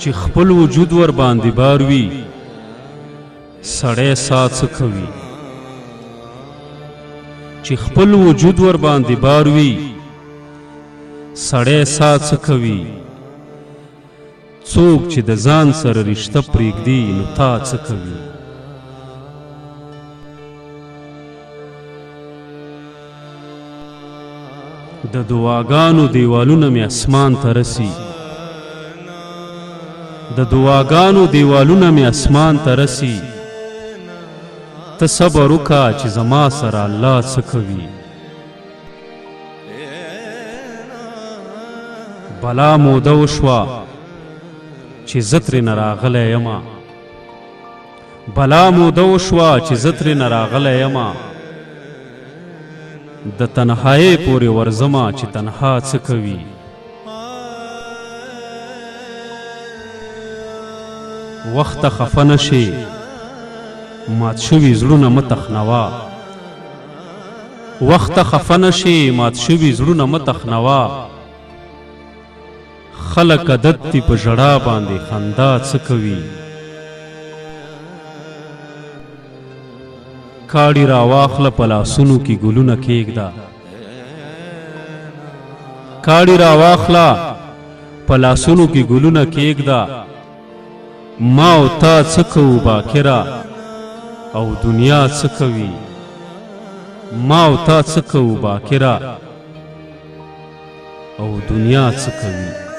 چې خپل وجود ور باندې بار وي سړی سا څه کوي چې خپل وجود ور باندې بار وي سړی سا څه کوي څوک چې د ځان سره رشته پرېږدي نو تا څه کوي د دعاګانو دیوالونه مې اسمان ته رسي د دعاګانو دیوالونه مې اسمان ته رسي ته صبر وکړه چې زما سره الله څه کوي بلا موده وشوه چې زه ترېنه راغلی یمه بلا موده وشوه چې زه ترېنه راغلی یمه د تنهایۍ پورې ورځمه چې تنها څه کوي وخته خفه نشي مات شوي زړونه مه تخنوه وخته خفه نشي مات شوي زړونه مه تخنوه خلک عادت دي په ژړا باندې خندا څه کوي کاړي راواخله په لاسونو کې ګلونه کېږده کاړي راواخله په لاسونو کې ګلونه کېږده ما او تا څه کوو باکره او دنیا څه کوي ما او تا څه کوو باکره او دنیا څه کوي